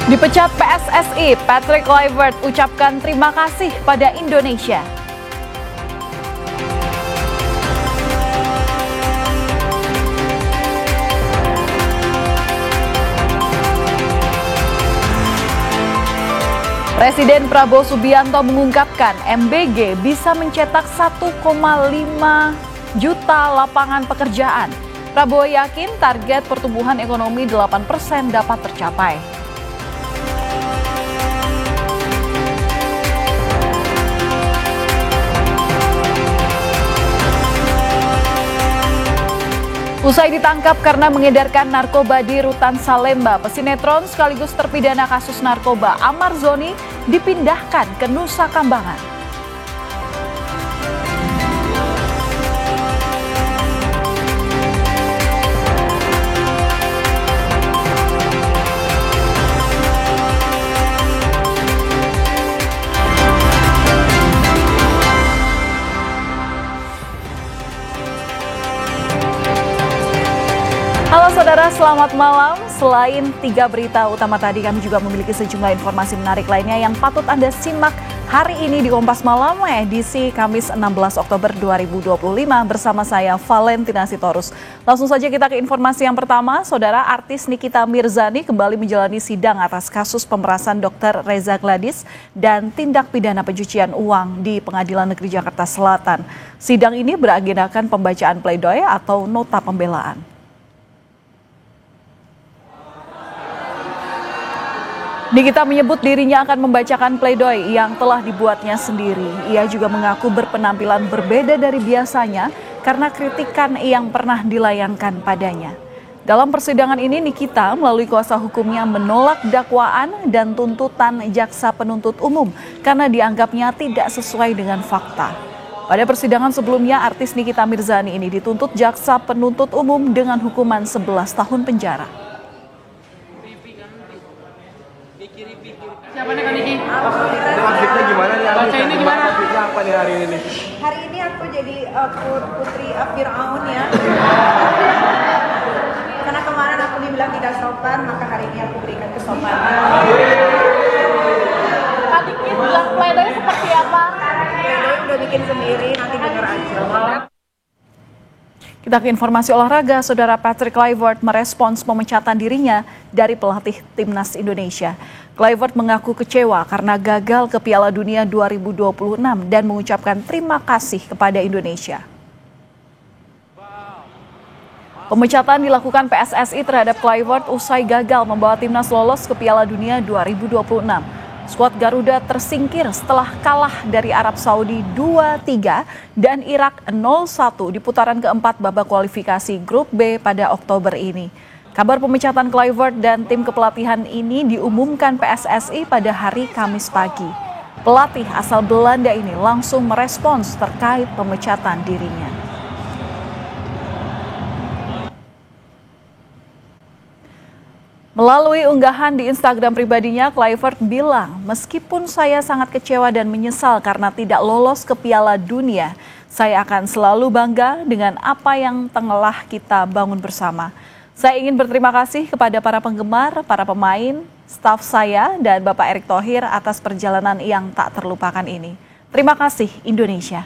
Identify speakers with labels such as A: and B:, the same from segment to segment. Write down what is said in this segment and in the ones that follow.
A: Dipecat PSSI, Patrick Kluivert ucapkan terima kasih pada Indonesia. Presiden Prabowo Subianto mengungkapkan MBG bisa mencetak 1,5 juta lapangan pekerjaan. Prabowo yakin target pertumbuhan ekonomi 8% dapat tercapai. Usai ditangkap karena mengedarkan narkoba di Rutan Salemba, pesinetron sekaligus terpidana kasus narkoba Amar Zoni dipindahkan ke Nusa Kambangan. Halo saudara, selamat malam. Selain 3 berita utama tadi, kami juga memiliki sejumlah informasi menarik lainnya yang patut Anda simak hari ini di Kompas Malam, edisi Kamis 16 Oktober 2025 bersama saya Valentina Sitorus. Langsung saja kita ke informasi yang pertama. Saudara, artis Nikita Mirzani kembali menjalani sidang atas kasus pemerasan Dr. Reza Gladys dan tindak pidana pencucian uang di Pengadilan Negeri Jakarta Selatan. Sidang ini beragendakan pembacaan pledoi atau nota pembelaan. Nikita menyebut dirinya akan membacakan pledoi yang telah dibuatnya sendiri. Ia juga mengaku berpenampilan berbeda dari biasanya karena kritikan yang pernah dilayangkan padanya. Dalam persidangan ini, Nikita melalui kuasa hukumnya menolak dakwaan dan tuntutan jaksa penuntut umum karena dianggapnya tidak sesuai dengan fakta. Pada persidangan sebelumnya, artis Nikita Mirzani ini dituntut jaksa penuntut umum dengan hukuman 11 tahun penjara.
B: Siapa nih Kak Niki?
C: Konfliknya gimana nih?
B: Baca ini gimana?
C: Konfliknya apa nih hari ini?
D: Hari ini aku jadi putri Fir'aun ya. Karena kemarin aku dibilang tidak sopan, maka hari ini aku berikan kesopanan.
A: Kak Niki bilang pledoi seperti apa?
D: Pledoi udah bikin sendiri, nanti denger aja.
A: Kita ke informasi olahraga. Saudara, Patrick Kluivert merespons pemecatan dirinya dari pelatih Timnas Indonesia. Kluivert mengaku kecewa karena gagal ke Piala Dunia 2026 dan mengucapkan terima kasih kepada Indonesia. Pemecatan dilakukan PSSI terhadap Kluivert usai gagal membawa Timnas lolos ke Piala Dunia 2026. Skuad Garuda tersingkir setelah kalah dari Arab Saudi 2-3 dan Irak 0-1 di putaran keempat babak kualifikasi Grup B pada Oktober ini. Kabar pemecatan Kluivert dan tim kepelatihan ini diumumkan PSSI pada hari Kamis pagi. Pelatih asal Belanda ini langsung merespons terkait pemecatan dirinya. Melalui unggahan di Instagram pribadinya, Kluivert bilang, meskipun saya sangat kecewa dan menyesal karena tidak lolos ke Piala Dunia, saya akan selalu bangga dengan apa yang telah kita bangun bersama. Saya ingin berterima kasih kepada para penggemar, para pemain, staf saya, dan Bapak Erick Thohir atas perjalanan yang tak terlupakan ini. Terima kasih Indonesia.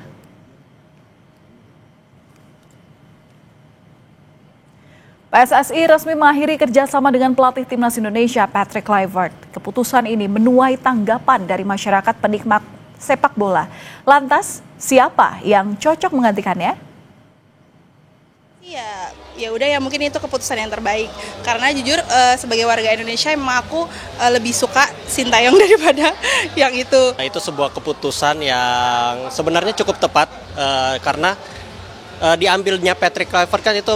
A: PSSI resmi mengakhiri kerjasama dengan pelatih Timnas Indonesia Patrick Kluivert. Keputusan ini menuai tanggapan dari masyarakat penikmat sepak bola. Lantas, siapa yang cocok menggantikannya?
E: Ya udah ya, mungkin itu keputusan yang terbaik. Karena jujur sebagai warga Indonesia emang aku lebih suka Sintayong daripada yang itu.
F: Itu sebuah keputusan yang sebenarnya cukup tepat karena diambilnya Patrick Kluivert kan itu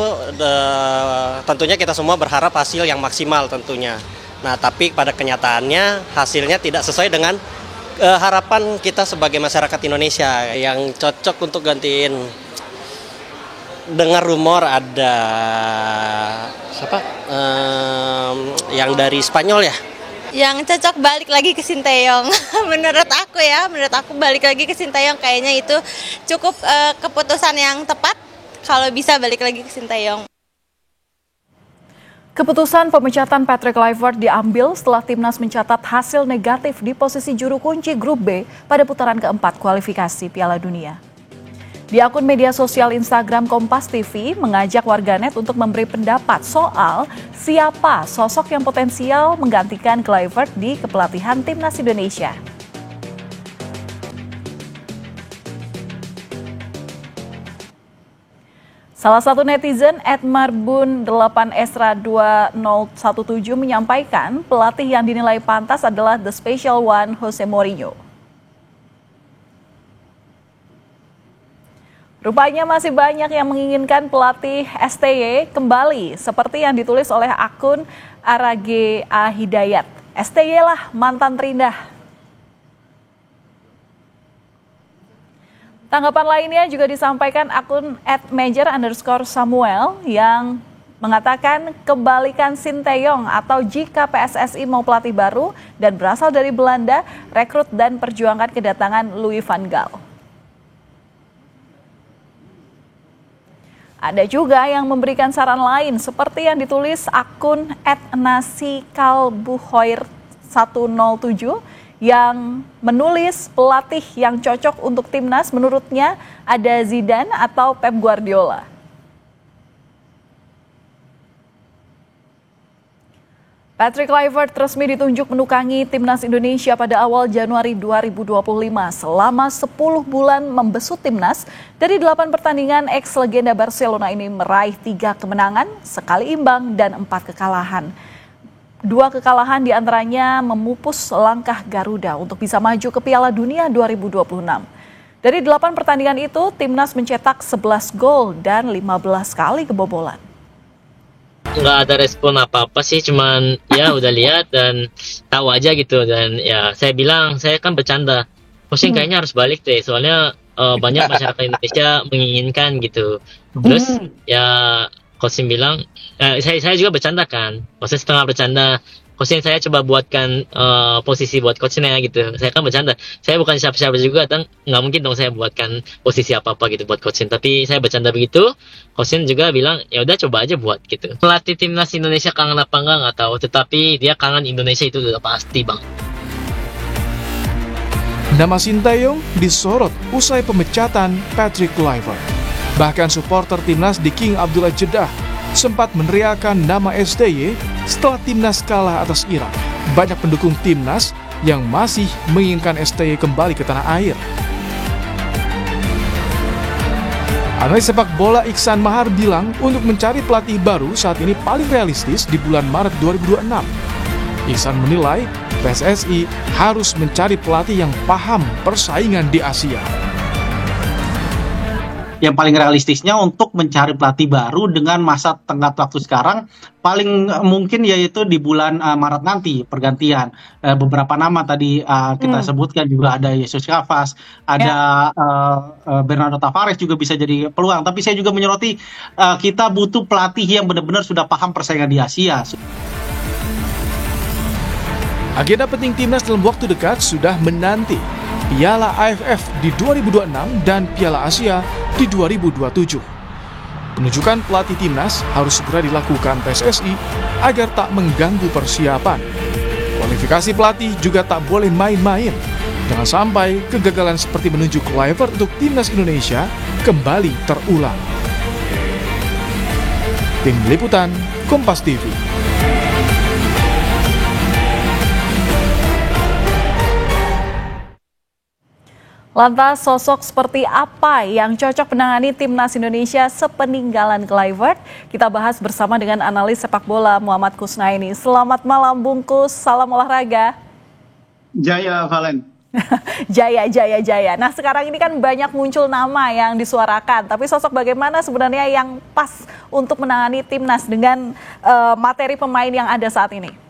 F: tentunya kita semua berharap hasil yang maksimal tentunya. Nah, tapi pada kenyataannya hasilnya tidak sesuai dengan harapan kita sebagai masyarakat Indonesia. Yang cocok untuk gantiin, dengar rumor ada siapa? Yang dari Spanyol ya?
E: Yang cocok balik lagi ke Sintayong. menurut aku balik lagi ke Sintayong kayaknya itu cukup keputusan yang tepat kalau bisa balik lagi ke Sintayong.
A: Keputusan pemecatan Patrick Kluivert diambil setelah timnas mencatat hasil negatif di posisi juru kunci grup B pada putaran keempat kualifikasi Piala Dunia. Di akun media sosial Instagram Kompas TV mengajak warganet untuk memberi pendapat soal siapa sosok yang potensial menggantikan Kluivert di kepelatihan timnas Indonesia. Salah satu netizen @marbun8esra2017 menyampaikan pelatih yang dinilai pantas adalah the special one Jose Mourinho. Rupanya masih banyak yang menginginkan pelatih STY kembali seperti yang ditulis oleh akun Arage Hidayat. STY lah mantan terindah. Tanggapan lainnya juga disampaikan akun @major_Samuel yang mengatakan kembalikan Sinteyong atau jika PSSI mau pelatih baru dan berasal dari Belanda, rekrut dan perjuangkan kedatangan Louis van Gaal. Ada juga yang memberikan saran lain seperti yang ditulis akun @nasikalbuhoir107 yang menulis pelatih yang cocok untuk timnas menurutnya ada Zidane atau Pep Guardiola. Patrick Kluivert resmi ditunjuk menukangi timnas Indonesia pada awal Januari 2025. Selama 10 bulan membesut timnas, dari 8 pertandingan ex-legenda Barcelona ini meraih 3 kemenangan, sekali imbang dan 4 kekalahan. 2 kekalahan diantaranya memupus langkah Garuda untuk bisa maju ke Piala Dunia 2026. Dari 8 pertandingan itu, timnas mencetak 11 gol dan 15 kali kebobolan.
B: Nggak ada respon apa-apa sih, cuman ya udah lihat dan tahu aja gitu. Dan ya saya bilang, saya kan bercanda. Coaching kayaknya harus balik deh, soalnya banyak masyarakat Indonesia menginginkan gitu. Terus ya coaching bilang, saya juga bercanda kan, coaching setengah bercanda. Coaching saya coba buatkan posisi buat coachnya gitu. Saya kan bercanda, saya bukan siapa-siapa juga, dan nggak mungkin dong saya buatkan posisi apa-apa gitu buat coaching. Tapi saya bercanda begitu, coaching juga bilang ya udah coba aja buat gitu. Pelatih timnas Indonesia kangen apa nggak tahu, tetapi dia kangen Indonesia itu udah pasti bang.
G: Nama Sinteyong disorot usai pemecatan Patrick Kluivert. Bahkan supporter timnas di King Abdullah Jeddah sempat meneriakan nama STY setelah timnas kalah atas Irak. Banyak pendukung timnas yang masih menginginkan STY kembali ke tanah air. Analis sepak bola Iksan Mahar bilang untuk mencari pelatih baru saat ini paling realistis di bulan Maret 2026. Iksan menilai PSSI harus mencari pelatih yang paham persaingan di Asia.
H: Yang paling realistisnya untuk mencari pelatih baru dengan masa tenggat waktu sekarang paling mungkin yaitu di bulan Maret nanti pergantian. Beberapa nama tadi kita sebutkan juga, ada Jesus Navas, ada Bernardo Tavares juga bisa jadi peluang. Tapi saya juga menyoroti kita butuh pelatih yang benar-benar sudah paham persaingan di Asia.
G: Agenda penting timnas dalam waktu dekat sudah menanti Piala AFF di 2026 dan Piala Asia di 2027. Penunjukan pelatih timnas harus segera dilakukan PSSI agar tak mengganggu persiapan. Kualifikasi pelatih juga tak boleh main-main. Jangan sampai kegagalan seperti menunjuk Kluivert untuk timnas Indonesia kembali terulang. Tim Liputan Kompas TV.
A: Lantas sosok seperti apa yang cocok menangani timnas Indonesia sepeninggalan Kluivert? Kita bahas bersama dengan analis sepak bola Muhammad Kusnaini. Selamat malam bungkus, salam olahraga.
H: Jaya Valen.
A: Jaya. Nah sekarang ini kan banyak muncul nama yang disuarakan, tapi sosok bagaimana sebenarnya yang pas untuk menangani timnas dengan materi pemain yang ada saat ini?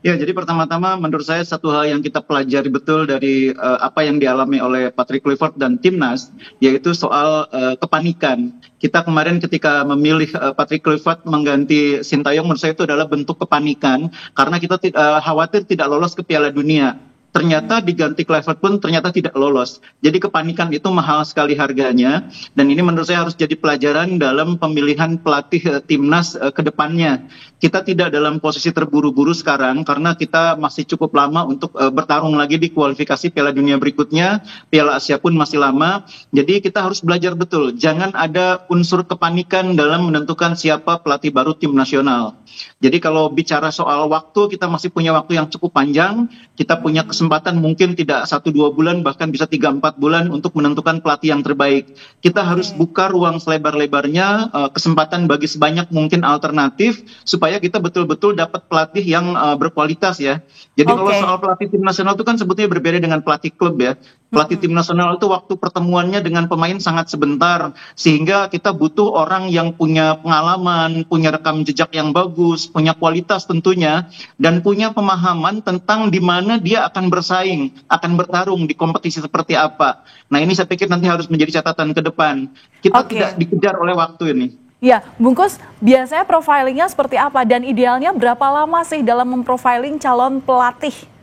I: Ya, jadi pertama-tama menurut saya satu hal yang kita pelajari betul dari apa yang dialami oleh Patrick Kluivert dan timnas, yaitu soal kepanikan. Kita kemarin ketika memilih Patrick Kluivert mengganti Sinteyong, menurut saya itu adalah bentuk kepanikan karena kita khawatir tidak lolos ke Piala Dunia. Ternyata diganti Kluivert pun ternyata tidak lolos. Jadi kepanikan itu mahal sekali harganya, dan ini menurut saya harus jadi pelajaran dalam pemilihan pelatih timnas ke depannya. kita tidak dalam posisi terburu-buru sekarang karena kita masih cukup lama untuk bertarung lagi di kualifikasi Piala Dunia berikutnya. Piala Asia pun masih lama. Jadi kita harus belajar betul. Jangan ada unsur kepanikan dalam menentukan siapa pelatih baru tim nasional. Jadi kalau bicara soal waktu, kita masih punya waktu yang cukup panjang. Kita punya kesempatan mungkin tidak 1-2 bulan, bahkan bisa 3-4 bulan untuk menentukan pelatih yang terbaik. Kita harus buka ruang selebar-lebarnya, kesempatan bagi sebanyak mungkin alternatif, supaya kita betul-betul dapat pelatih yang berkualitas ya. Jadi kalau soal pelatih tim nasional itu kan sebetulnya berbeda dengan pelatih klub ya. Pelatih tim nasional itu waktu pertemuannya dengan pemain sangat sebentar, sehingga kita butuh orang yang punya pengalaman, punya rekam jejak yang bagus, punya kualitas tentunya, dan punya pemahaman tentang di mana dia akan bersaing, akan bertarung di kompetisi seperti apa. Nah ini saya pikir nanti harus menjadi catatan ke depan. Kita tidak dikejar oleh waktu ini.
A: Ya, Bungkus, biasanya profilingnya seperti apa dan idealnya berapa lama sih dalam memprofiling calon pelatih?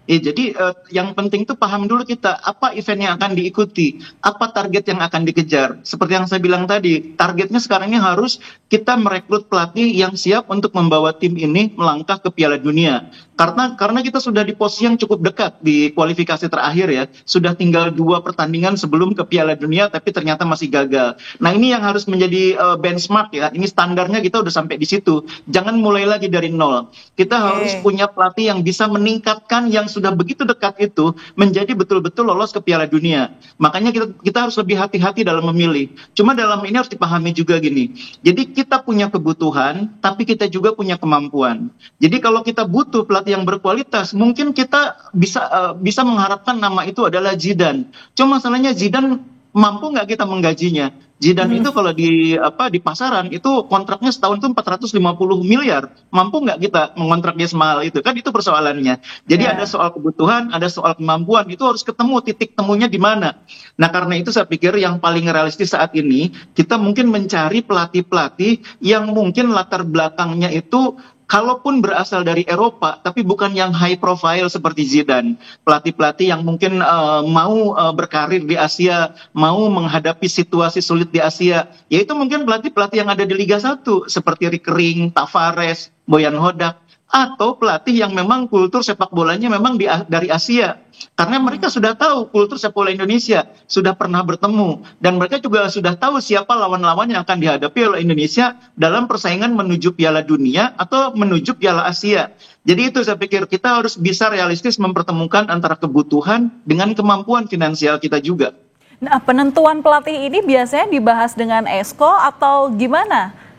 I: Jadi yang penting itu paham dulu kita apa event yang akan diikuti, apa target yang akan dikejar. Seperti yang saya bilang tadi, targetnya sekarang ini harus kita merekrut pelatih yang siap untuk membawa tim ini melangkah ke Piala Dunia. Karena kita sudah di posisi yang cukup dekat di kualifikasi terakhir ya, sudah tinggal 2 pertandingan sebelum ke Piala Dunia, tapi ternyata masih gagal. Nah ini yang harus menjadi benchmark ya, ini standarnya kita udah sampai di situ. Jangan mulai lagi dari nol. Kita harus punya pelatih yang bisa meningkatkan yang sudah begitu dekat itu menjadi betul-betul lolos ke Piala Dunia. Makanya kita harus lebih hati-hati dalam memilih. Cuma dalam ini harus dipahami juga gini. Jadi kita punya kebutuhan, tapi kita juga punya kemampuan. Jadi kalau kita butuh pelatih yang berkualitas, mungkin kita bisa mengharapkan nama itu adalah Zidane. Cuma masalahnya Zidane mampu nggak kita menggajinya? Zidane itu kalau di pasaran itu kontraknya setahun itu 450 miliar. Mampu nggak kita mengontrak dia semahal itu? Kan itu persoalannya. Jadi ada soal kebutuhan, ada soal kemampuan. Itu harus ketemu titik temunya di mana. Nah karena itu saya pikir yang paling realistis saat ini kita mungkin mencari pelatih-pelatih yang mungkin latar belakangnya itu kalaupun berasal dari Eropa, tapi bukan yang high profile seperti Zidane. Pelatih-pelatih yang mungkin mau berkarir di Asia, mau menghadapi situasi sulit di Asia. Yaitu mungkin pelatih-pelatih yang ada di Liga 1, seperti Rickering, Tavares, Boyan Hodak. Atau pelatih yang memang kultur sepak bolanya memang dari Asia. Karena mereka sudah tahu kultur sepak bola Indonesia, sudah pernah bertemu. Dan mereka juga sudah tahu siapa lawan-lawan yang akan dihadapi oleh Indonesia dalam persaingan menuju Piala Dunia atau menuju Piala Asia. Jadi itu saya pikir kita harus bisa realistis mempertemukan antara kebutuhan dengan kemampuan finansial kita juga.
A: Nah, penentuan pelatih ini biasanya dibahas dengan Exco atau gimana?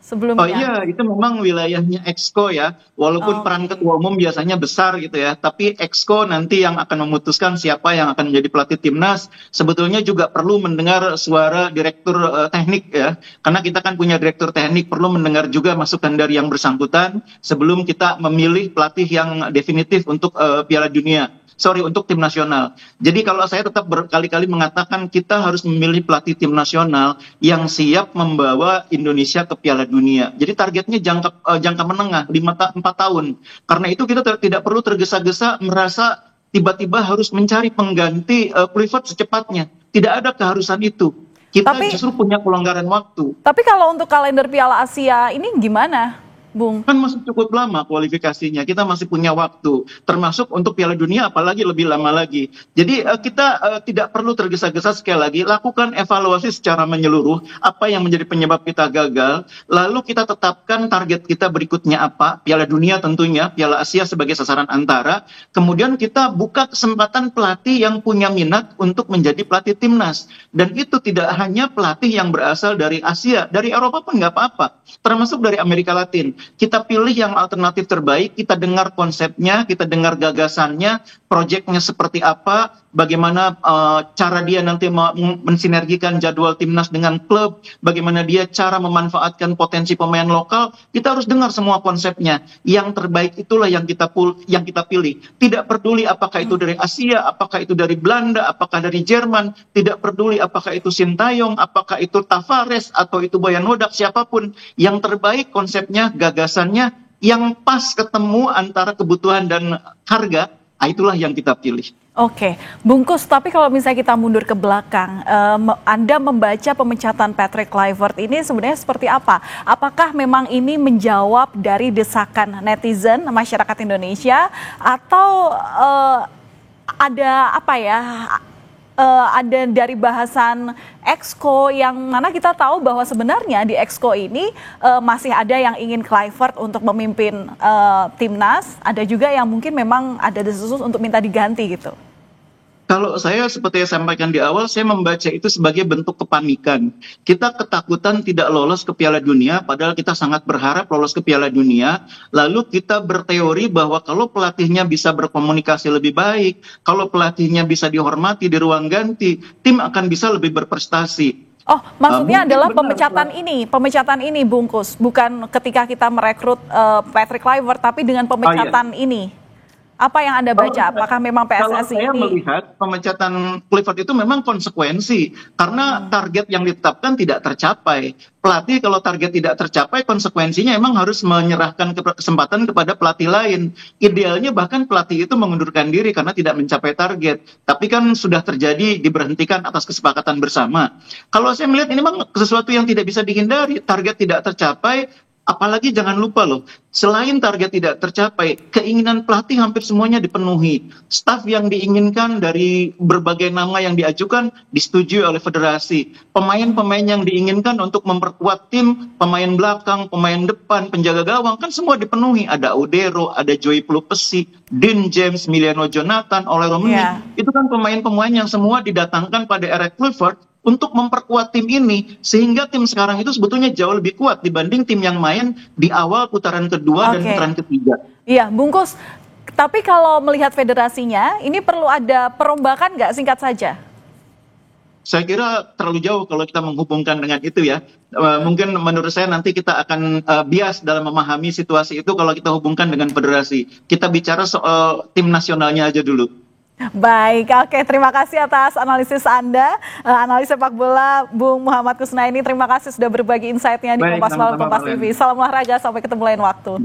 A: Sebelumnya.
I: Oh iya, itu memang wilayahnya Exco ya. Walaupun peran ketua umum biasanya besar gitu ya, tapi Exco nanti yang akan memutuskan siapa yang akan menjadi pelatih timnas. Sebetulnya juga perlu mendengar suara direktur teknik ya. Karena kita kan punya direktur teknik, perlu mendengar juga masukan dari yang bersangkutan sebelum kita memilih pelatih yang definitif untuk Piala Dunia. Untuk tim nasional. Jadi kalau saya tetap berkali-kali mengatakan kita harus memilih pelatih tim nasional yang siap membawa Indonesia ke Piala Dunia. Jadi targetnya jangka menengah 4 tahun. Karena itu kita tidak perlu tergesa-gesa merasa tiba-tiba harus mencari pengganti Kluivert secepatnya. Tidak ada keharusan itu. Kita justru punya kelonggaran waktu.
A: Tapi kalau untuk kalender Piala Asia ini gimana, Bung?
I: Kan masih cukup lama kualifikasinya, kita masih punya waktu, termasuk untuk Piala Dunia apalagi lebih lama lagi. Jadi kita tidak perlu tergesa-gesa, sekali lagi, lakukan evaluasi secara menyeluruh, apa yang menjadi penyebab kita gagal, lalu kita tetapkan target kita berikutnya apa, Piala Dunia tentunya, Piala Asia sebagai sasaran antara, kemudian kita buka kesempatan pelatih yang punya minat untuk menjadi pelatih timnas. Dan itu tidak hanya pelatih yang berasal dari Asia, dari Eropa pun nggak apa-apa, termasuk dari Amerika Latin. Kita pilih yang alternatif terbaik, kita dengar konsepnya, kita dengar gagasannya, proyeknya seperti apa, bagaimana cara dia nanti mensinergikan jadwal timnas dengan klub, bagaimana dia cara memanfaatkan potensi pemain lokal, kita harus dengar semua konsepnya. Yang terbaik itulah yang kita pilih. Tidak peduli apakah itu dari Asia, apakah itu dari Belanda, apakah dari Jerman, tidak peduli apakah itu Sintayong, apakah itu Tavares, atau itu Boyan Hodak, siapapun. Yang terbaik konsepnya, gagasannya, yang pas ketemu antara kebutuhan dan harga, itulah yang kita pilih.
A: Oke, bungkus. Tapi kalau misalnya kita mundur ke belakang, Anda membaca pemecatan Patrick Kluivert ini sebenarnya seperti apa? Apakah memang ini menjawab dari desakan netizen masyarakat Indonesia, atau ada apa ya? Ada dari bahasan Exco yang mana kita tahu bahwa sebenarnya di Exco ini masih ada yang ingin Kluivert untuk memimpin timnas, ada juga yang mungkin memang ada desus untuk minta diganti gitu.
I: Kalau saya seperti yang sampaikan di awal, saya membaca itu sebagai bentuk kepanikan. Kita ketakutan tidak lolos ke Piala Dunia, padahal kita sangat berharap lolos ke Piala Dunia. Lalu kita berteori bahwa kalau pelatihnya bisa berkomunikasi lebih baik, kalau pelatihnya bisa dihormati di ruang ganti, tim akan bisa lebih berprestasi.
A: Oh, maksudnya adalah pemecatan ini bungkus, bukan ketika kita merekrut Patrick Kluivert, tapi dengan pemecatan ini. Apa yang Anda baca? Apakah memang PSSI
I: kalau saya melihat pemecatan Kluivert itu memang konsekuensi karena target yang ditetapkan tidak tercapai. Pelatih kalau target tidak tercapai, konsekuensinya memang harus menyerahkan kesempatan kepada pelatih lain. Idealnya bahkan pelatih itu mengundurkan diri karena tidak mencapai target. Tapi kan sudah terjadi, diberhentikan atas kesepakatan bersama. Kalau saya melihat ini memang sesuatu yang tidak bisa dihindari. Target tidak tercapai. Apalagi jangan lupa loh, selain target tidak tercapai, keinginan pelatih hampir semuanya dipenuhi. Staf yang diinginkan dari berbagai nama yang diajukan disetujui oleh federasi. Pemain-pemain yang diinginkan untuk memperkuat tim, pemain belakang, pemain depan, penjaga gawang, kan semua dipenuhi. Ada Odero, ada Joey Pelupesi, Dean James, Miliano Jonathan, Ole Romeni. Itu kan pemain-pemain yang semua didatangkan pada era Kluivert untuk memperkuat tim ini, sehingga tim sekarang itu sebetulnya jauh lebih kuat dibanding tim yang main di awal putaran kedua dan putaran ketiga.
A: Iya, bungkus. Tapi kalau melihat federasinya, ini perlu ada perombakan nggak, singkat saja?
I: Saya kira terlalu jauh kalau kita menghubungkan dengan itu ya. Mungkin menurut saya nanti kita akan bias dalam memahami situasi itu kalau kita hubungkan dengan federasi. Kita bicara soal tim nasionalnya aja dulu.
A: Baik, oke, terima kasih atas analisis Anda, analis sepak bola Bung Muhammad Kusnaini. Terima kasih sudah berbagi insight-nya di Kompas Malam Kompas TV. Salam olahraga, sampai ketemu lain waktu.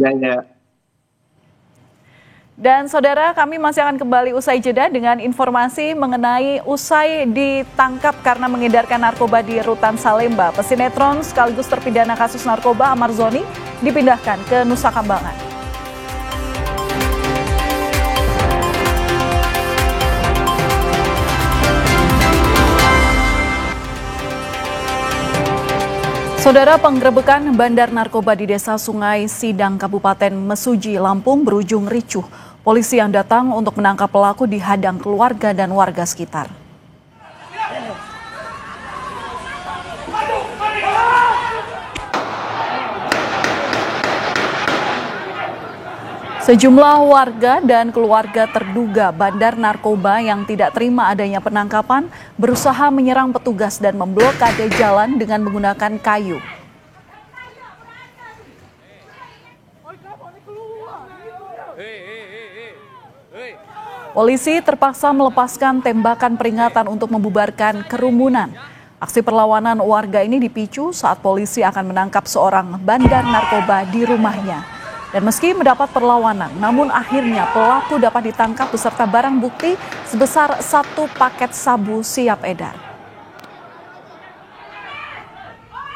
A: Dan saudara, kami masih akan kembali usai jeda dengan informasi mengenai usai ditangkap karena mengedarkan narkoba di Rutan Salemba. Pesinetron sekaligus terpidana kasus narkoba Ahmad Zoni dipindahkan ke Nusa Kambangan. Saudara, penggerebekan bandar narkoba di Desa Sungai Sidang, Kabupaten Mesuji, Lampung berujung ricuh. Polisi yang datang untuk menangkap pelaku dihadang keluarga dan warga sekitar. Sejumlah warga dan keluarga terduga bandar narkoba yang tidak terima adanya penangkapan berusaha menyerang petugas dan memblokade jalan dengan menggunakan kayu. Polisi terpaksa melepaskan tembakan peringatan untuk membubarkan kerumunan. Aksi perlawanan warga ini dipicu saat polisi akan menangkap seorang bandar narkoba di rumahnya. Dan meski mendapat perlawanan, namun akhirnya pelaku dapat ditangkap beserta barang bukti sebesar 1 paket sabu siap edar.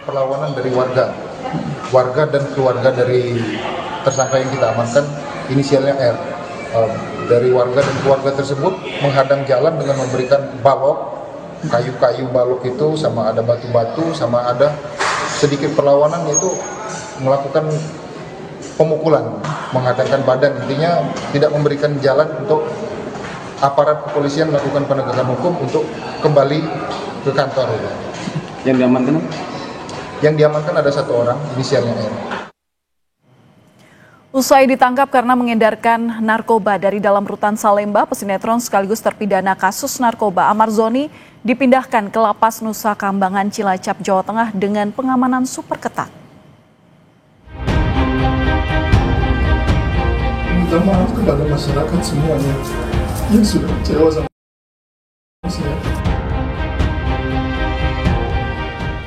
J: Perlawanan dari warga dan keluarga dari tersangka yang kita amankan, inisialnya R. Dari warga dan keluarga tersebut menghadang jalan dengan memberikan balok, kayu-kayu balok itu, sama ada batu-batu, sama ada sedikit perlawanan, yaitu melakukan pemukulan, menghadangkan badan, intinya tidak memberikan jalan untuk aparat kepolisian melakukan penegakan hukum untuk kembali ke kantor.
C: Yang diamankan?
J: Yang diamankan ada 1 orang, inisialnya R.
A: Usai ditangkap karena mengedarkan narkoba dari dalam Rutan Salemba, pesinetron sekaligus terpidana kasus narkoba Ahmad Zoni dipindahkan ke Lapas Nusa Kambangan, Cilacap, Jawa Tengah dengan pengamanan super ketat.
K: Minta maaf kepada masyarakat semuanya yang sudah kecewa sama saya.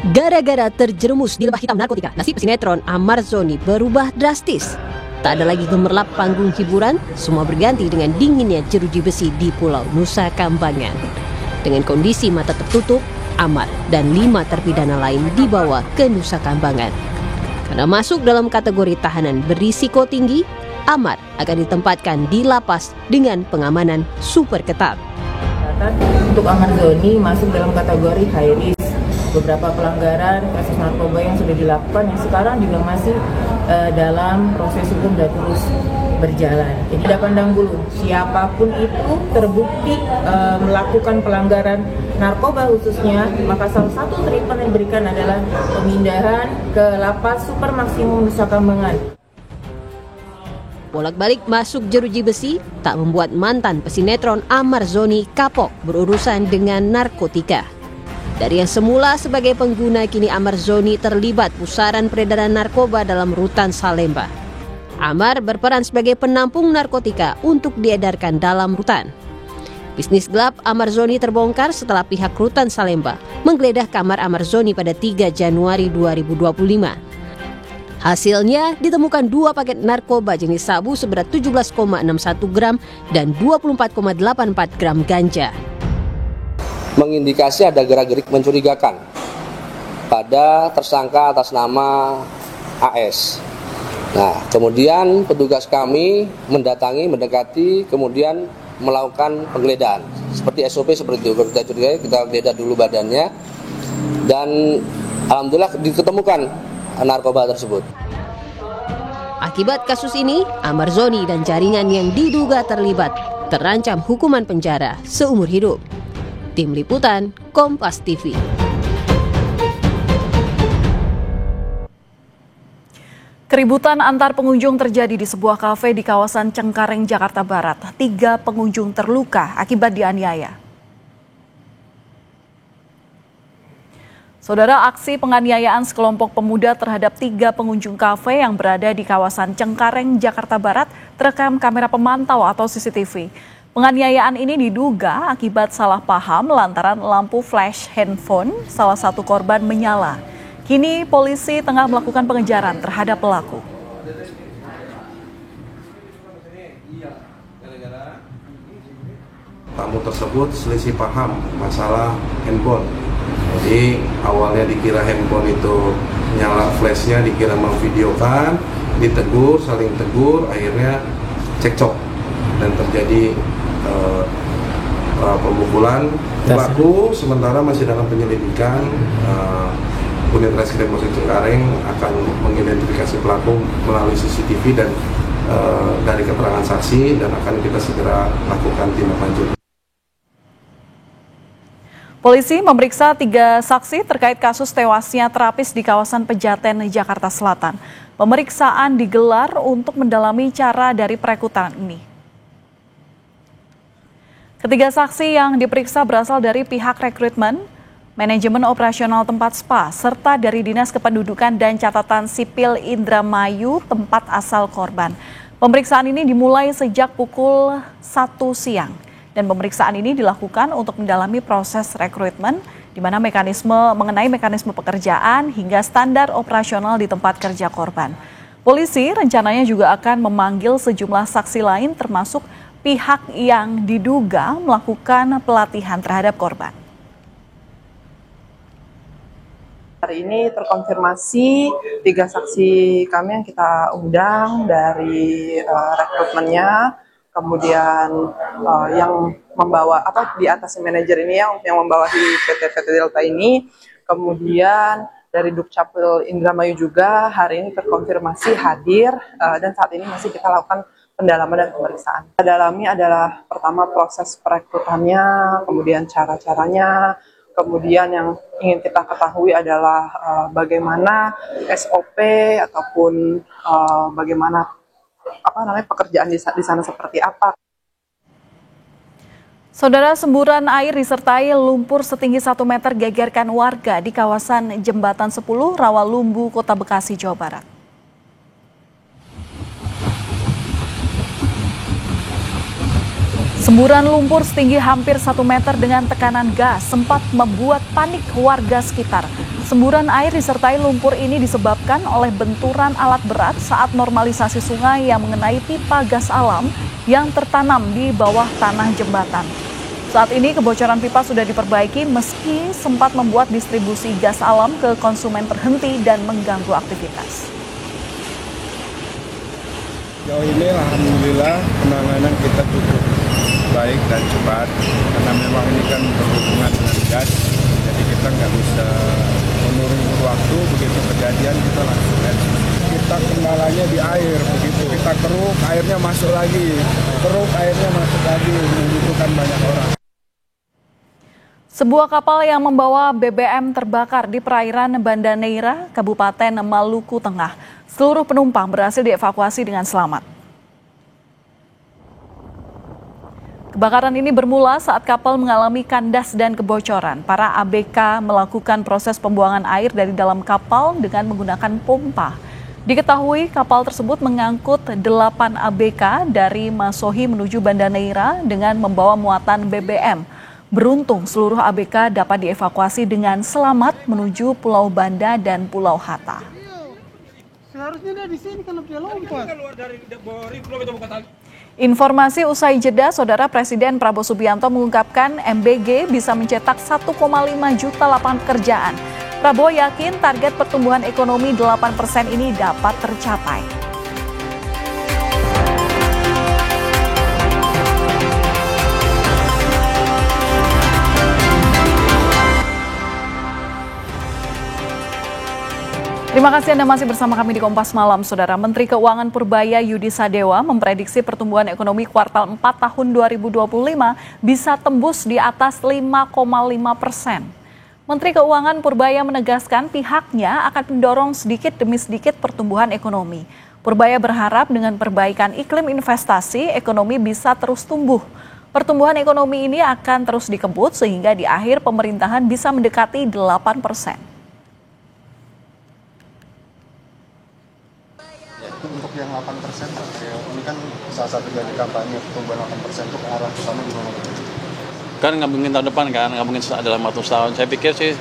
L: Gara-gara terjerumus di lembah hitam narkotika, nasib sinetron Ahmad Zoni berubah drastis. Tak ada lagi gemerlap panggung hiburan, semua berganti dengan dinginnya jeruji besi di Pulau Nusa Kambangan. Dengan kondisi mata tertutup, Amar dan 5 terpidana lain dibawa ke Nusa Kambangan. Karena masuk dalam kategori tahanan berisiko tinggi, Amar akan ditempatkan di lapas dengan pengamanan super ketat.
M: Untuk Amar Zoni masuk dalam kategori high risk. Beberapa pelanggaran kasus narkoba yang sudah dilakukan yang sekarang juga masih dalam proses hukum dan terus berjalan. Jadi tidak pandang bulu, siapapun itu terbukti melakukan pelanggaran narkoba khususnya, maka salah satu treatment yang diberikan adalah pemindahan ke lapas super maksimum Nusa Kambangan.
L: Bolak-balik masuk jeruji besi tak membuat mantan pesinetron Amar Zoni kapok berurusan dengan narkotika. Dari yang semula sebagai pengguna, kini Amar Zoni terlibat pusaran peredaran narkoba dalam rutan Salemba. Amar berperan sebagai penampung narkotika untuk diedarkan dalam rutan. Bisnis gelap Amar Zoni terbongkar setelah pihak rutan Salemba menggeledah kamar Amar Zoni pada 3 Januari 2025. Hasilnya ditemukan 2 paket narkoba jenis sabu seberat 17,61 gram dan 24,84 gram ganja.
N: Mengindikasi ada gerak-gerik mencurigakan pada tersangka atas nama AS. Nah, kemudian petugas kami mendekati, kemudian melakukan penggeledahan. Seperti SOP seperti itu, kita geledah dulu badannya, dan alhamdulillah diketemukan narkoba tersebut.
L: Akibat kasus ini, Amar Zoni dan jaringan yang diduga terlibat terancam hukuman penjara seumur hidup. Tim Liputan, Kompas TV.
A: Keributan antar pengunjung terjadi di sebuah kafe di kawasan Cengkareng, Jakarta Barat. 3 pengunjung terluka akibat dianiaya. Saudara, aksi penganiayaan sekelompok pemuda terhadap 3 pengunjung kafe yang berada di kawasan Cengkareng, Jakarta Barat terekam kamera pemantau atau CCTV. Penganiayaan ini diduga akibat salah paham lantaran lampu flash handphone salah satu korban menyala. Kini polisi tengah melakukan pengejaran terhadap pelaku.
O: Tamu tersebut selisih paham masalah handphone. Jadi awalnya dikira handphone itu nyala flashnya, dikira memvideokan, ditegur, saling tegur, akhirnya cekcok dan terjadi pemukulan. Pelaku sementara masih dalam penyelidikan. Unit Reskrim Polres Cengkareng akan mengidentifikasi pelaku melalui CCTV dan dari keterangan saksi, dan akan kita segera lakukan tindak lanjut.
A: Polisi memeriksa 3 saksi terkait kasus tewasnya terapis di kawasan Pejaten, Jakarta Selatan. Pemeriksaan digelar untuk mendalami cara dari perekrutan ini. Ketiga saksi yang diperiksa berasal dari pihak rekrutmen, manajemen operasional tempat spa, serta dari Dinas Kependudukan dan Catatan Sipil Indramayu, tempat asal korban. Pemeriksaan ini dimulai sejak pukul 1 siang. Dan pemeriksaan ini dilakukan untuk mendalami proses rekrutmen, di mana mengenai mekanisme pekerjaan hingga standar operasional di tempat kerja korban. Polisi rencananya juga akan memanggil sejumlah saksi lain termasuk pihak yang diduga melakukan pelatihan terhadap korban.
P: Hari ini terkonfirmasi 3 saksi kami yang kita undang dari rekrutmennya, kemudian yang membawa di atas manajer ini yang membawahi PT Delta ini, kemudian dari Dukcapil Indramayu juga hari ini terkonfirmasi hadir, dan saat ini masih kita lakukan pendalaman dan pemeriksaan. Kita dalami adalah pertama proses perekrutannya, kemudian cara-caranya, kemudian yang ingin kita ketahui adalah bagaimana SOP ataupun bagaimana pekerjaan di sana seperti apa.
A: Saudara, semburan air disertai lumpur setinggi 1 meter gegerkan warga di kawasan Jembatan 10, Rawalumbu, Kota Bekasi, Jawa Barat. Semburan lumpur setinggi hampir 1 meter dengan tekanan gas sempat membuat panik warga sekitar. Semburan air disertai lumpur ini disebabkan oleh benturan alat berat saat normalisasi sungai yang mengenai pipa gas alam yang tertanam di bawah tanah jembatan. Saat ini kebocoran pipa sudah diperbaiki meski sempat membuat distribusi gas alam ke konsumen terhenti dan mengganggu aktivitas.
Q: Sejauh ini alhamdulillah penanganan kita cukup baik dan cepat karena memang ini kan berhubungan dengan gas, jadi kita nggak bisa menurunkan waktu. Begitu kejadian kita langsung kita kendalanya di air, begitu kita keruk airnya masuk lagi, membutuhkan banyak orang.
A: Sebuah kapal yang membawa BBM terbakar di perairan Banda Neira, Kabupaten Maluku Tengah. Seluruh penumpang berhasil dievakuasi dengan selamat. Kebakaran ini bermula saat kapal mengalami kandas dan kebocoran. Para ABK melakukan proses pembuangan air dari dalam kapal dengan menggunakan pompa. Diketahui kapal tersebut mengangkut 8 ABK dari Masohi menuju Banda Neira dengan membawa muatan BBM. Beruntung seluruh ABK dapat dievakuasi dengan selamat menuju Pulau Banda dan Pulau Hatta.
R: Seharusnya dia di sini kalau dia lompat.
A: Informasi usai jeda, Saudara Presiden Prabowo Subianto mengungkapkan MBG bisa mencetak 1,5 juta lapangan pekerjaan. Prabowo yakin target pertumbuhan ekonomi 8% ini dapat tercapai. Terima kasih Anda masih bersama kami di Kompas Malam, Saudara. Menteri Keuangan Purbaya Yudi Sadewa memprediksi pertumbuhan ekonomi kuartal 4 tahun 2025 bisa tembus di atas 5,5%. Menteri Keuangan Purbaya menegaskan pihaknya akan mendorong sedikit demi sedikit pertumbuhan ekonomi. Purbaya berharap dengan perbaikan iklim investasi, ekonomi bisa terus tumbuh. Pertumbuhan ekonomi ini akan terus dikebut sehingga di akhir pemerintahan bisa mendekati 8%.
J: Untuk yang 8%, ini kan salah satu dari kampanye pertumbuhan 8% untuk arah ke sana gimana?
S: Kan nggak mungkin tahun depan kan, nggak mungkin dalam 1 tahun. Saya pikir sih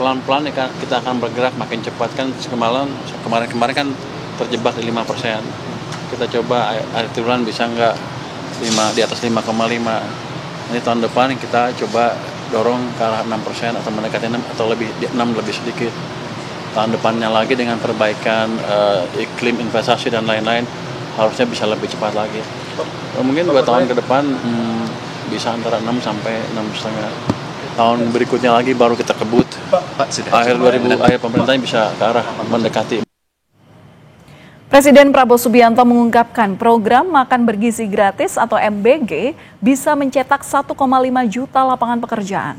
S: pelan-pelan kita akan bergerak makin cepat kan. Kemarin kan terjebak di 5%. Kita coba akhir bulan bisa nggak di atas 5,5. Nanti tahun depan kita coba dorong ke arah 6% atau mendekati 6 atau lebih 6 lebih sedikit. Tahun depannya lagi dengan perbaikan iklim investasi dan lain-lain harusnya bisa lebih cepat lagi. Mungkin 2 tahun ke depan bisa antara 6 sampai 6,5. Tahun berikutnya lagi baru kita kebut. Akhir pemerintahnya bisa ke arah mendekati.
A: Presiden Prabowo Subianto mengungkapkan program makan bergizi gratis atau MBG bisa mencetak 1,5 juta lapangan pekerjaan.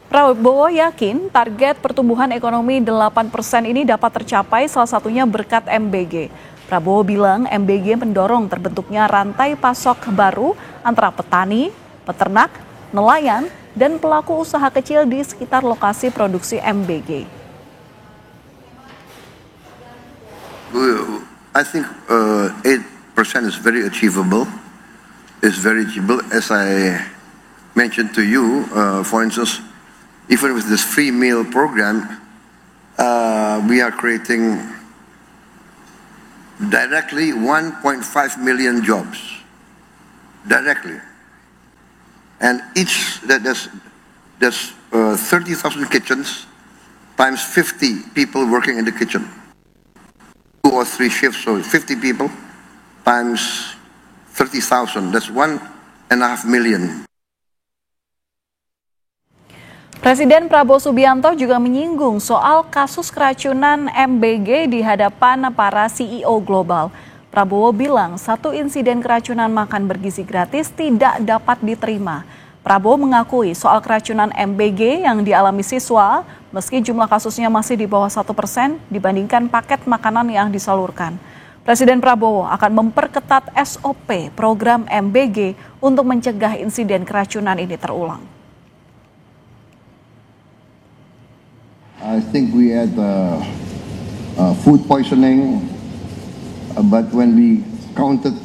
A: Prabowo yakin target pertumbuhan ekonomi 8% ini dapat tercapai salah satunya berkat MBG. Prabowo bilang MBG mendorong terbentuknya rantai pasok baru antara petani, peternak, nelayan, dan pelaku usaha kecil di sekitar lokasi produksi MBG.
T: I think 8% is very achievable. It's very achievable. As I mentioned to you, for instance, even with this free meal program, we are creating directly 1.5 million jobs. Directly. And each, there's 30,000 kitchens times 50 people working in the kitchen. 2 or 3 shifts, so 50 people times 30,000, that's 1.5 million.
A: Presiden Prabowo Subianto juga menyinggung soal kasus keracunan MBG di hadapan para CEO global. Prabowo bilang 1 insiden keracunan makan bergizi gratis tidak dapat diterima. Prabowo mengakui soal keracunan MBG yang dialami siswa, meski jumlah kasusnya masih di bawah 1% dibandingkan paket makanan yang disalurkan. Presiden Prabowo akan memperketat SOP program MBG untuk mencegah insiden keracunan ini terulang.
T: I think we had food poisoning, but when we counted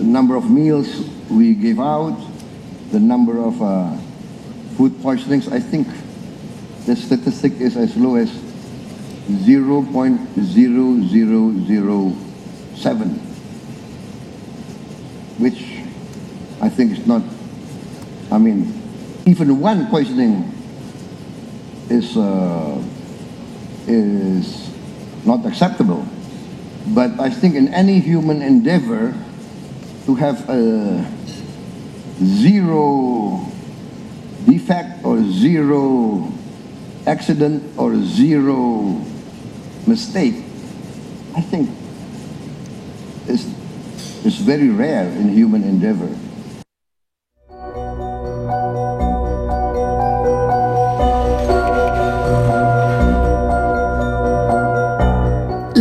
T: the number of meals we gave out, the number of food poisonings, I think the statistic is as low as 0.0007, which I think is not, I mean, even one poisoning is not acceptable. But I think in any human endeavor to have a zero defect or zero accident or zero mistake, I think is very rare in human endeavor.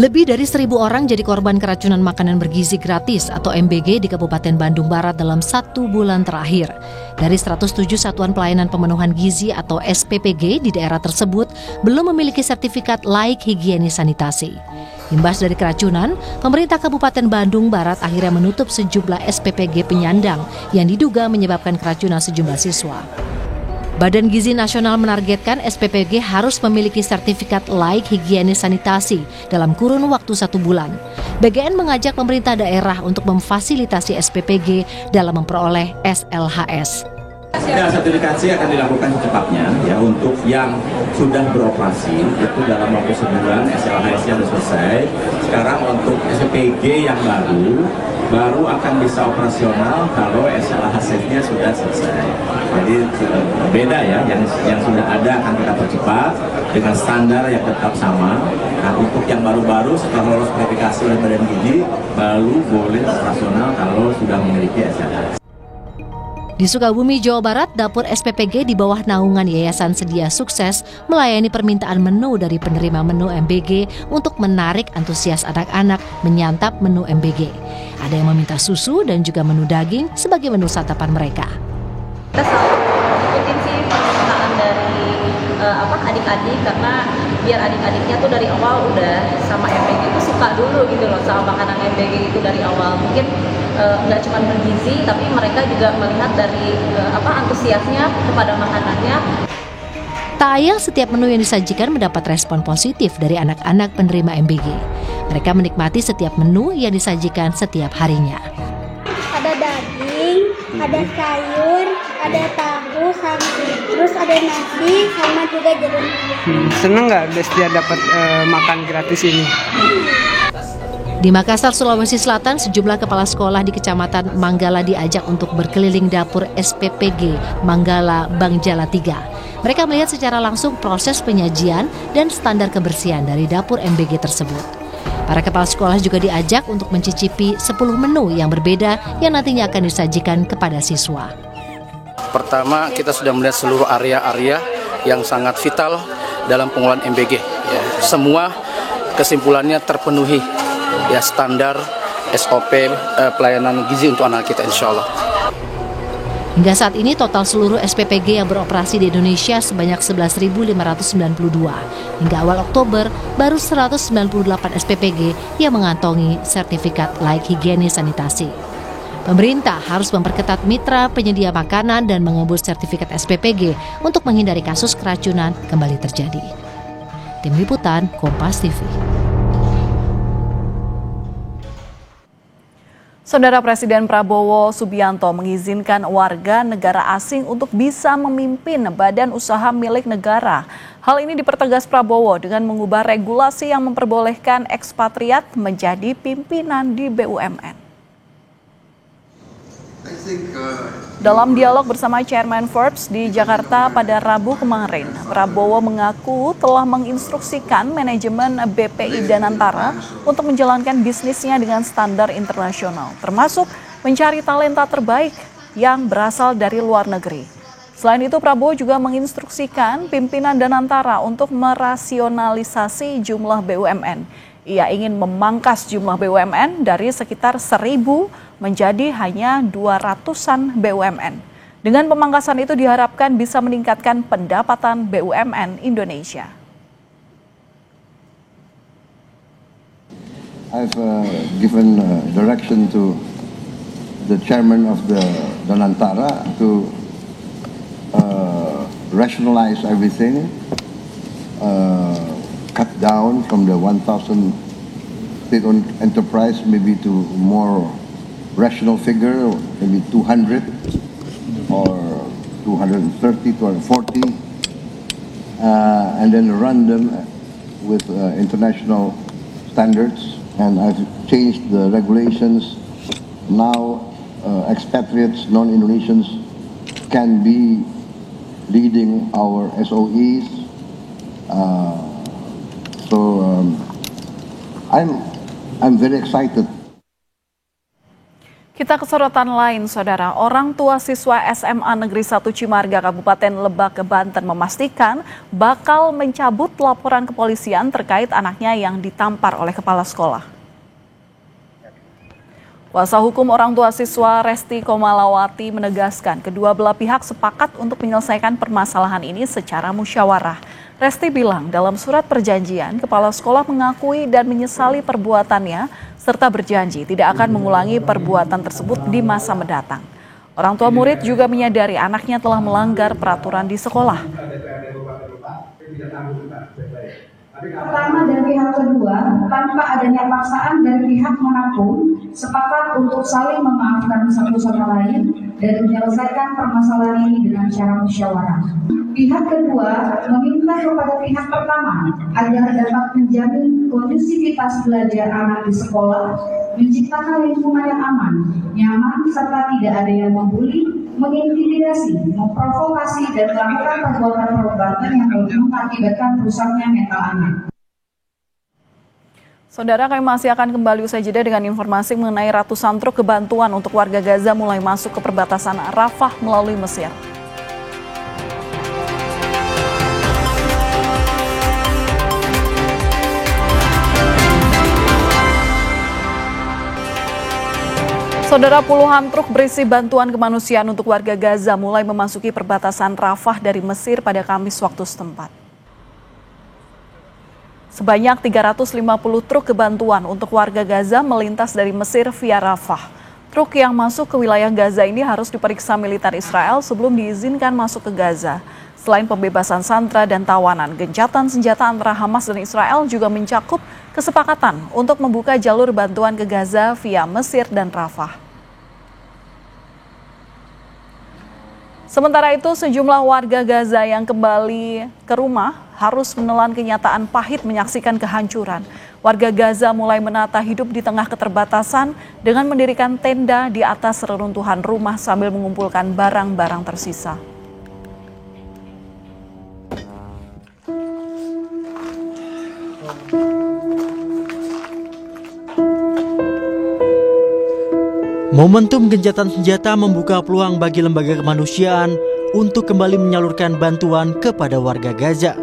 U: Lebih dari 1.000 orang jadi korban keracunan makanan bergizi gratis atau MBG di Kabupaten Bandung Barat dalam 1 bulan terakhir. Dari 107 satuan pelayanan pemenuhan gizi atau SPPG di daerah tersebut belum memiliki sertifikat layak higienis sanitasi. Imbas dari keracunan, pemerintah Kabupaten Bandung Barat akhirnya menutup sejumlah SPPG penyandang yang diduga menyebabkan keracunan sejumlah siswa. Badan Gizi Nasional menargetkan SPPG harus memiliki sertifikat layak higienis sanitasi dalam kurun waktu 1 bulan. BGN mengajak pemerintah daerah untuk memfasilitasi SPPG dalam memperoleh SLHS.
V: Ya, sertifikasi akan dilakukan secepatnya ya untuk yang sudah beroperasi itu dalam waktu sebulan SLHS-nya sudah selesai. Sekarang untuk SPPG yang baru akan bisa operasional kalau SLHS-nya sudah selesai. Jadi beda ya, yang sudah ada akan kita percepat dengan standar yang tetap sama. Nah, untuk yang baru-baru setelah lolos verifikasi oleh Badan Gizi baru boleh operasional kalau sudah memiliki SLHS.
U: Di Sukabumi, Jawa Barat, dapur SPPG di bawah naungan Yayasan Sedia Sukses melayani permintaan menu dari penerima menu MBG untuk menarik antusias anak-anak menyantap menu MBG. Ada yang meminta susu dan juga menu daging sebagai menu santapan mereka.
W: Kita selalu ikutin sih permintaan dari adik-adik karena biar adik-adiknya tuh dari awal udah sama MBG itu suka dulu gitu loh sama makanan MBG itu dari awal. Mungkin nggak cuma bergizi tapi mereka juga melihat dari antusiasnya kepada makanannya.
U: Tak ayal setiap menu yang disajikan mendapat respon positif dari anak-anak penerima MBG. Mereka menikmati setiap menu yang disajikan setiap harinya.
X: Ada daging, ada sayur, ada tahu, terus ada nasi, sama juga jeruk.
R: Seneng nggak Destia dapat makan gratis ini?
U: Di Makassar, Sulawesi Selatan, sejumlah kepala sekolah di Kecamatan Manggala diajak untuk berkeliling dapur SPPG Manggala Bangjala 3. Mereka melihat secara langsung proses penyajian dan standar kebersihan dari dapur MBG tersebut. Para kepala sekolah juga diajak untuk mencicipi 10 menu yang berbeda yang nantinya akan disajikan kepada siswa.
Y: Pertama, kita sudah melihat seluruh area-area yang sangat vital dalam pengolahan MBG. Ya, semua kesimpulannya terpenuhi. Ya, standar SOP pelayanan gizi untuk anak kita insya Allah.
U: Hingga saat ini total seluruh SPPG yang beroperasi di Indonesia sebanyak 11.592. Hingga awal Oktober baru 198 SPPG yang mengantongi sertifikat layak higienis sanitasi. Pemerintah harus memperketat mitra penyedia makanan dan mengebut sertifikat SPPG untuk menghindari kasus keracunan kembali terjadi. Tim Liputan Kompas TV.
A: Saudara Presiden Prabowo Subianto mengizinkan warga negara asing untuk bisa memimpin badan usaha milik negara. Hal ini dipertegas Prabowo dengan mengubah regulasi yang memperbolehkan ekspatriat menjadi pimpinan di BUMN. Dalam dialog bersama Chairman Forbes di Jakarta pada Rabu kemarin, Prabowo mengaku telah menginstruksikan manajemen BPI Danantara untuk menjalankan bisnisnya dengan standar internasional, termasuk mencari talenta terbaik yang berasal dari luar negeri. Selain itu, Prabowo juga menginstruksikan pimpinan Danantara untuk merasionalisasi jumlah BUMN. Ia ingin memangkas jumlah BUMN dari sekitar 1.000 menjadi hanya 200-an BUMN. Dengan pemangkasan itu diharapkan bisa meningkatkan pendapatan BUMN Indonesia.
T: I've given direction to the chairman of the Danantara to rationalize everything, cut down from the 1,000 state-owned enterprise maybe to more rational figure, maybe 200 or 230, 240, and then run them with international standards. And I've changed the regulations. Now expatriates, non-Indonesians can be leading our SOEs. I'm very excited.
A: Kita ke sorotan lain, Saudara. Orang tua siswa SMA Negeri 1 Cimarga, Kabupaten Lebak, Banten memastikan bakal mencabut laporan kepolisian terkait anaknya yang ditampar oleh kepala sekolah. Kuasa hukum orang tua siswa Resti Komalawati menegaskan kedua belah pihak sepakat untuk menyelesaikan permasalahan ini secara musyawarah. Resti bilang dalam surat perjanjian, kepala sekolah mengakui dan menyesali perbuatannya serta berjanji tidak akan mengulangi perbuatan tersebut di masa mendatang. Orang tua murid juga menyadari anaknya telah melanggar peraturan di sekolah.
B: Pertama, dari pihak kedua, tanpa adanya paksaan dari pihak manapun, sepakat untuk saling memaafkan satu sama lain dan menyelesaikan permasalahan ini dengan cara musyawarah. Pihak kedua meminta kepada pihak pertama agar dapat menjamin kondusivitas belajar anak di sekolah, menciptakan lingkungan yang aman, nyaman, serta tidak ada yang membuli, mengintimidasi, memprovokasi, dan melakukan perbuatan-perbuatan yang mengakibatkan rusaknya mental anak.
A: Saudara, kami masih akan kembali usai jeda dengan informasi mengenai ratusan truk kebantuan untuk warga Gaza mulai masuk ke perbatasan Rafah melalui Mesir. Saudara, puluhan truk berisi bantuan kemanusiaan untuk warga Gaza mulai memasuki perbatasan Rafah dari Mesir pada Kamis waktu setempat. Sebanyak 350 truk kebantuan untuk warga Gaza melintas dari Mesir via Rafah. Truk yang masuk ke wilayah Gaza ini harus diperiksa militer Israel sebelum diizinkan masuk ke Gaza. Selain pembebasan sandera dan tawanan, gencatan senjata antara Hamas dan Israel juga mencakup kesepakatan untuk membuka jalur bantuan ke Gaza via Mesir dan Rafah. Sementara itu, sejumlah warga Gaza yang kembali ke rumah harus menelan kenyataan pahit menyaksikan kehancuran. Warga Gaza mulai menata hidup di tengah keterbatasan dengan mendirikan tenda di atas reruntuhan rumah sambil mengumpulkan barang-barang tersisa.
D: Momentum gencatan senjata membuka peluang bagi lembaga kemanusiaan untuk kembali menyalurkan bantuan kepada warga Gaza.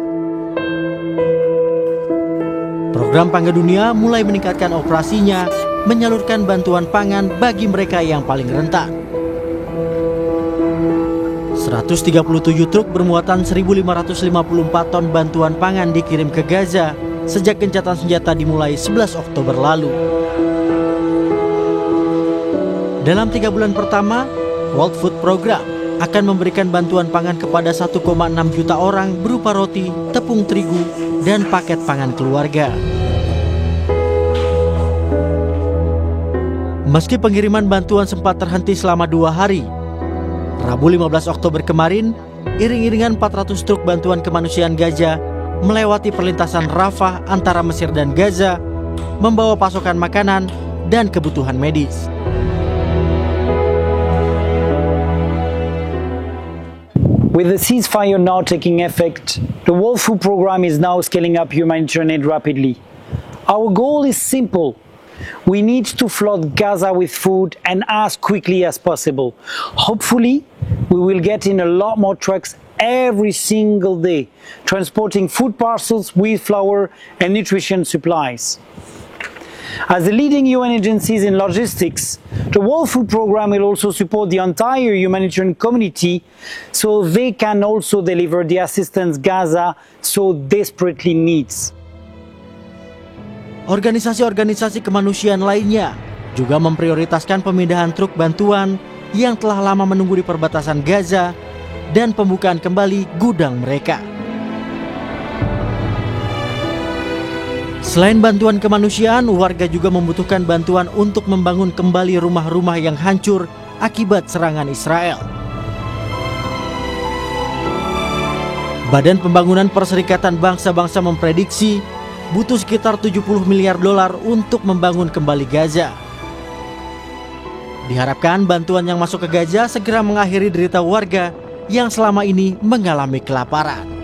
D: Program Pangan Dunia mulai meningkatkan operasinya, menyalurkan bantuan pangan bagi mereka yang paling rentan. 137 truk bermuatan 1.554 ton bantuan pangan dikirim ke Gaza sejak gencatan senjata dimulai 11 Oktober lalu. Dalam 3 bulan pertama, World Food Program akan memberikan bantuan pangan kepada 1,6 juta orang berupa roti, tepung terigu, dan paket pangan keluarga. Meski pengiriman bantuan sempat terhenti selama 2 hari, Rabu 15 Oktober kemarin, iring-iringan 400 truk bantuan kemanusiaan Gaza melewati perlintasan Rafah antara Mesir dan Gaza, membawa pasokan makanan dan kebutuhan medis.
E: With the ceasefire now taking effect, the World Food Program is now scaling up humanitarian aid rapidly. Our goal is simple. We need to flood Gaza with food and as quickly as possible. Hopefully, we will get in a lot more trucks every single day, transporting food parcels with flour and nutrition supplies. As the leading UN agencies in logistics, the World Food Program will also support the entire humanitarian community so they can also deliver the assistance Gaza so desperately needs.
D: Organisasi-organisasi kemanusiaan lainnya juga memprioritaskan pemindahan truk bantuan yang telah lama menunggu di perbatasan Gaza dan pembukaan kembali gudang mereka. Selain bantuan kemanusiaan, warga juga membutuhkan bantuan untuk membangun kembali rumah-rumah yang hancur akibat serangan Israel. Badan Pembangunan Perserikatan Bangsa-Bangsa memprediksi butuh sekitar 70 miliar dolar untuk membangun kembali Gaza. Diharapkan bantuan yang masuk ke Gaza segera mengakhiri derita warga yang selama ini mengalami kelaparan.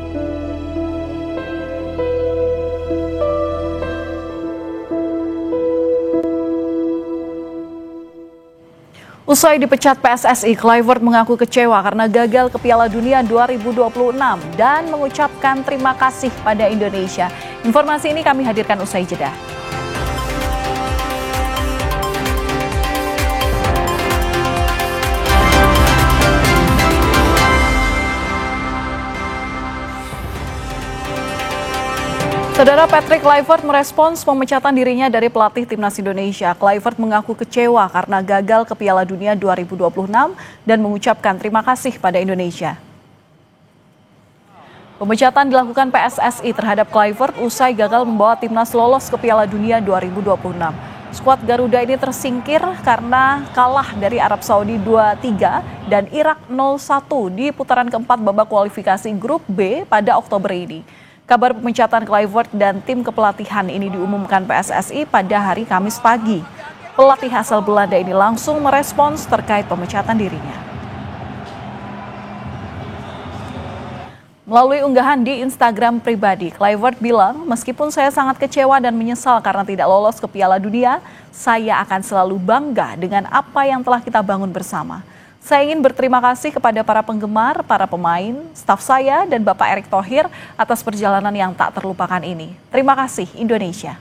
A: Usai dipecat PSSI, Kluivert mengaku kecewa karena gagal ke Piala Dunia 2026 dan mengucapkan terima kasih pada Indonesia. Informasi ini kami hadirkan usai jeda. Saudara, Patrick Kluivert merespons pemecatan dirinya dari pelatih Timnas Indonesia. Kluivert mengaku kecewa karena gagal ke Piala Dunia 2026 dan mengucapkan terima kasih pada Indonesia. Pemecatan dilakukan PSSI terhadap Kluivert usai gagal membawa Timnas lolos ke Piala Dunia 2026. Skuad Garuda ini tersingkir karena kalah dari Arab Saudi 2-3 dan Irak 0-1 di putaran keempat babak kualifikasi Grup B pada Oktober ini. Kabar pemecatan Kluivert dan tim kepelatihan ini diumumkan PSSI pada hari Kamis pagi. Pelatih asal Belanda ini langsung merespons terkait pemecatan dirinya. Melalui unggahan di Instagram pribadi, Kluivert bilang, "Meskipun saya sangat kecewa dan menyesal karena tidak lolos ke Piala Dunia, saya akan selalu bangga dengan apa yang telah kita bangun bersama. Saya ingin berterima kasih kepada para penggemar, para pemain, staf saya, dan Bapak Erick Thohir atas perjalanan yang tak terlupakan ini. Terima kasih, Indonesia."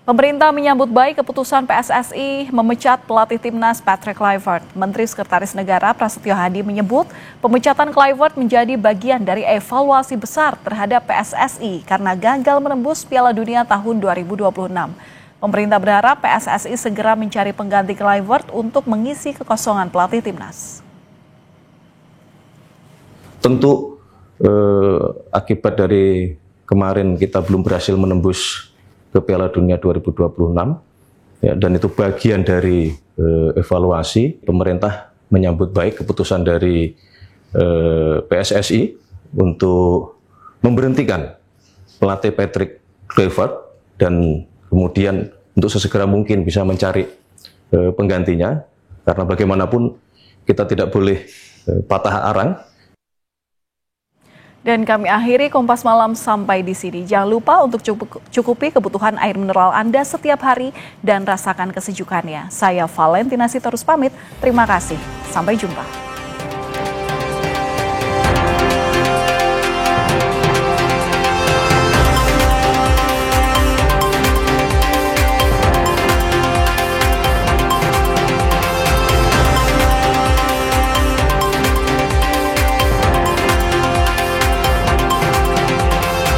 A: Pemerintah menyambut baik keputusan PSSI memecat pelatih Timnas Patrick Kluivert. Menteri Sekretaris Negara Prasetyo Hadi menyebut pemecatan Kluivert menjadi bagian dari evaluasi besar terhadap PSSI karena gagal menembus Piala Dunia tahun 2026. Pemerintah berharap PSSI segera mencari pengganti Kluivert untuk mengisi kekosongan pelatih Timnas.
C: Tentu akibat dari kemarin kita belum berhasil menembus ke Piala Dunia 2026, ya, dan itu bagian dari evaluasi. Pemerintah menyambut baik keputusan dari PSSI untuk memberhentikan pelatih Patrick Kluivert dan kemudian untuk sesegera mungkin bisa mencari penggantinya, karena bagaimanapun kita tidak boleh patah arang.
A: Dan kami akhiri Kompas Malam sampai di sini. Jangan lupa untuk cukupi kebutuhan air mineral Anda setiap hari dan rasakan kesejukannya. Saya Valentina Sitorus pamit, terima kasih. Sampai jumpa.